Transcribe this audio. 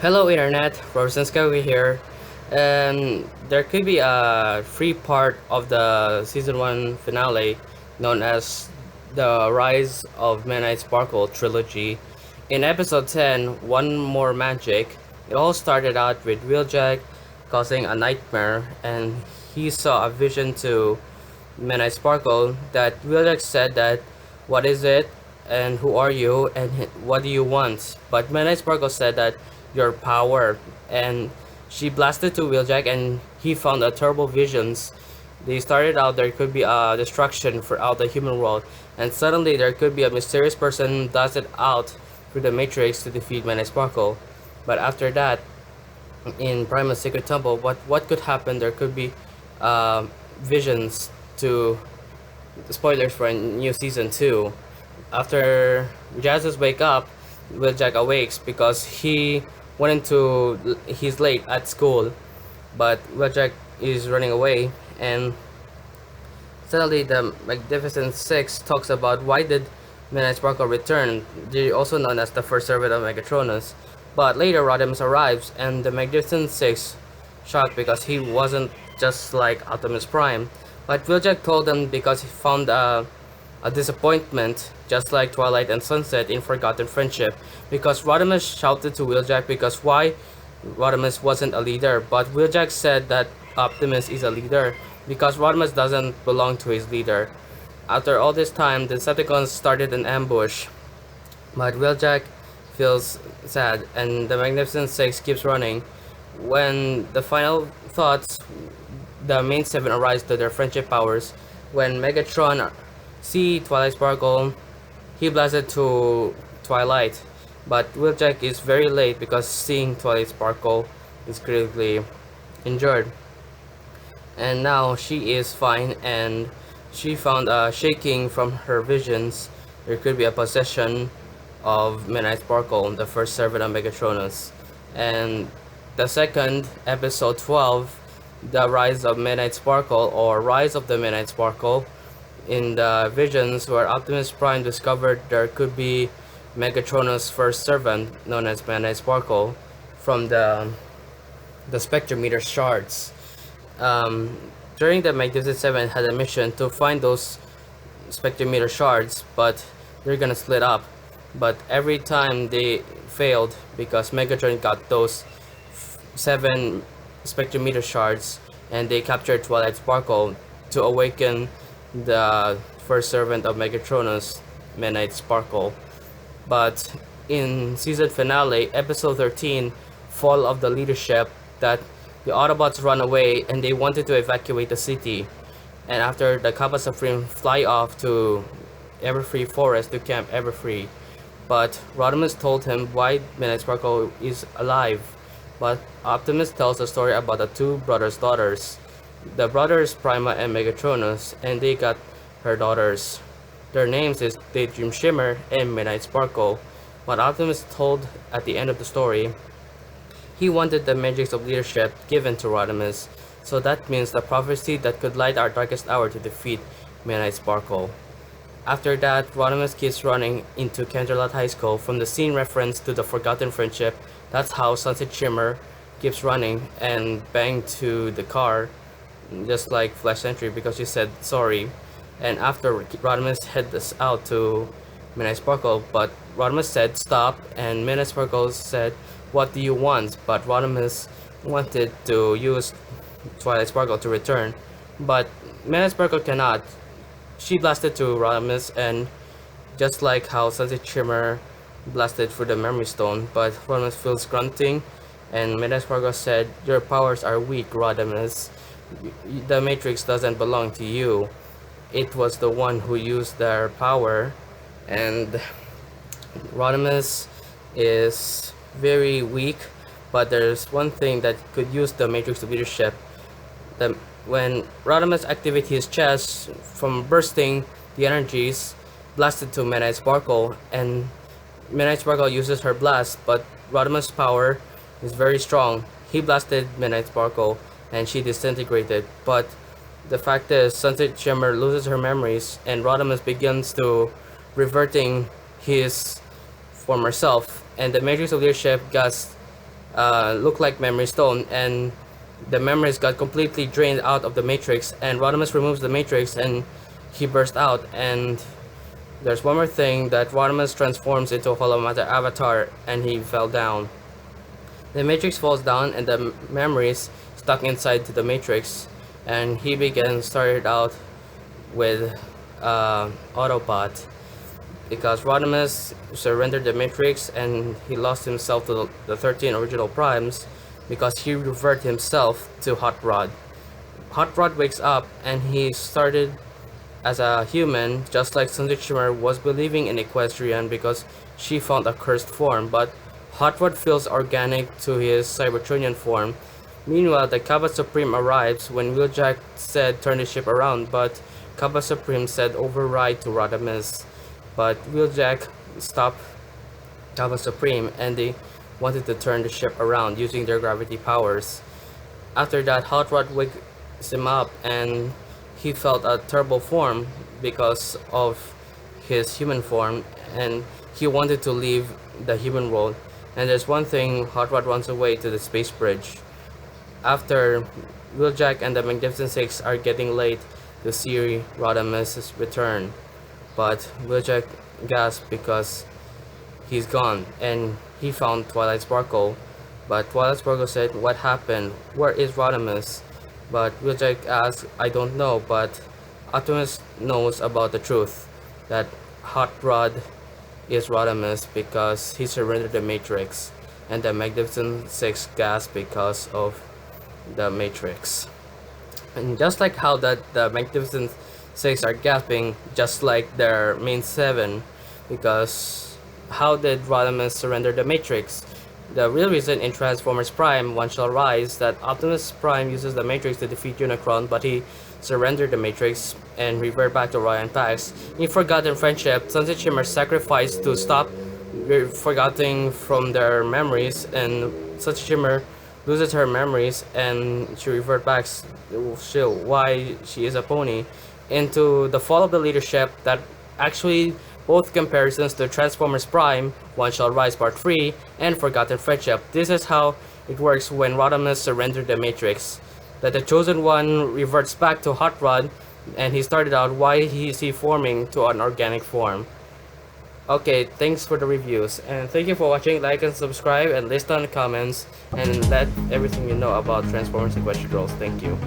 Hello Internet, Rosenskawi here. And there could be a free part of the season 1 finale known as the Rise of Midnight Sparkle trilogy. In episode 10, One More Magic, it all started out with Wheeljack causing a nightmare, and he saw a vision to Midnight Sparkle that Wheeljack said that, "What is it? And who are you? And what do you want?" But Midnight Sparkle said that, "Your power." And she blasted to Wheeljack and he found a terrible visions. They started out there could be a destruction throughout the human world, and suddenly there could be a mysterious person blasted out through the Matrix to defeat Midnight Sparkle. But after that, in Prima's Secret Temple, what could happen? There could be visions to spoilers for a new season 2. After Jazz's wake up, Wheeljack awakes because he went into he's late at school, but Wheeljack is running away, and suddenly the Magnificent Six talks about why did Midnight Sparkle return. They're also known as the first servant of Megatronus. But later Rodimus arrives and the Magnificent Six shocked because he wasn't just like Optimus Prime. But Wheeljack told them because he found a disappointment, just like Twilight and Sunset in Forgotten Friendship, because Rodimus shouted to Wheeljack because why Rodimus wasn't a leader, but Wheeljack said that Optimus is a leader because Rodimus doesn't belong to his leader. After all this time, the Decepticons started an ambush, but Wheeljack feels sad and the Magnificent Six keeps running. When the final thoughts, the main seven arise to their friendship powers. When Megatron see Twilight Sparkle, he blasted to Twilight, but Wheeljack is very late because seeing Twilight Sparkle is critically injured. And now she is fine and she found a shaking from her visions. There could be a possession of Midnight Sparkle, the first servant of Megatronus. And the second, episode 12, the Rise of Midnight Sparkle, or Rise of the Midnight Sparkle, in the visions where Optimus Prime discovered there could be Megatronus' first servant, known as Midnight Sparkle, from the spectrometer shards. During the Magnificent Seven had a mission to find those spectrometer shards, but they're gonna split up. But every time they failed because Megatron got those 7 spectrometer shards, and they captured Twilight Sparkle to awaken the first servant of Megatronus, Midnight Sparkle. But in season finale, episode 13, Fall of the Leadership, that the Autobots run away and they wanted to evacuate the city. And after the Kappa Supreme fly off to Everfree Forest to Camp Everfree, but Rodimus told him why Midnight Sparkle is alive. But Optimus tells a story about the two brothers' daughters. The brothers Prima and Megatronus, and they got her daughters. Their names is Daydream Shimmer and Midnight Sparkle. But Optimus told at the end of the story, he wanted the magics of leadership given to Rodimus, so that means the prophecy that could light our darkest hour to defeat Midnight Sparkle. After that, Rodimus keeps running into Canterlot High School from the scene reference to the Forgotten Friendship. That's how Sunset Shimmer keeps running and banged to the car, just like Flash Sentry, because she said sorry. And after Rodimus heads out to Midnight Sparkle, but Rodimus said stop, and Midnight Sparkle said, "What do you want?" But Rodimus wanted to use Twilight Sparkle to return, but Midnight Sparkle cannot. She blasted to Rodimus, and just like how Sunset Shimmer blasted through the Memory Stone, but Rodimus feels grunting, and Midnight Sparkle said, "Your powers are weak, Rodimus. The Matrix doesn't belong to you. It was the one who used their power." And Rodimus is very weak, but there's one thing that could use the Matrix leadership. When Rodimus activated his chest from bursting, the energies blasted to Midnight Sparkle, and Midnight Sparkle uses her blast, but Rodimus' power is very strong. He blasted Midnight Sparkle, and she disintegrated. But the fact is, Sunset Shimmer loses her memories, and Rodimus begins to reverting his former self, and the Matrix of Leadership got looked like memory stone, and the memories got completely drained out of the matrix, and Rodimus removes the matrix and he burst out. And there's one more thing, that Rodimus transforms into a hollow matter avatar and he fell down. The matrix falls down and the memories stuck inside to the matrix, and he started out with Autobot, because Rodimus surrendered the matrix and he lost himself to the 13 original primes because he reverted himself to Hot Rod. Hot Rod wakes up and he started as a human, just like Sunset Shimmer was believing in Equestrian because she found a cursed form, but Hot Rod feels organic to his Cybertronian form. Meanwhile, the Kaba Supreme arrives when Wheeljack said turn the ship around, but Kaba Supreme said override to Rodimus. But Wheeljack stopped Kaba Supreme and they wanted to turn the ship around using their gravity powers. After that, Hot Rod wakes him up and he felt a terrible form because of his human form, and he wanted to leave the human world. And there's one thing, Hot Rod runs away to the space bridge. After Wheeljack and the Magnificent Six are getting late to see Rodimus' return, but Wheeljack gasped because he's gone, and he found Twilight Sparkle. But Twilight Sparkle said, "What happened? Where is Rodimus?" But Wheeljack asked, "I don't know, but Optimus knows about the truth, that Hot Rod is Rodimus because he surrendered the Matrix." And the Magnificent Six gasped because of the Matrix. And just like how the Magnificent Six are gasping, just like their main seven, because how did Rodimus surrender the Matrix? The real reason in Transformers Prime, One Shall Rise, that Optimus Prime uses the Matrix to defeat Unicron, but he surrendered the Matrix and revert back to Ryan Pax. In Forgotten Friendship, Sunset Shimmer sacrificed to stop forgetting from their memories, and Sunset Shimmer loses her memories and she revert back why she is a pony into the fall of the leadership. That actually both comparisons to Transformers Prime, One Shall Rise Part 3, and Forgotten Friendship. This is how it works when Rodimus surrendered the Matrix. That the Chosen One reverts back to Hot Rod, and he started out why is he forming to an organic form. Okay, thanks for the reviews, and thank you for watching. Like and subscribe, and list down the comments, and let everything you know about Transformers and Question Girls. Thank you.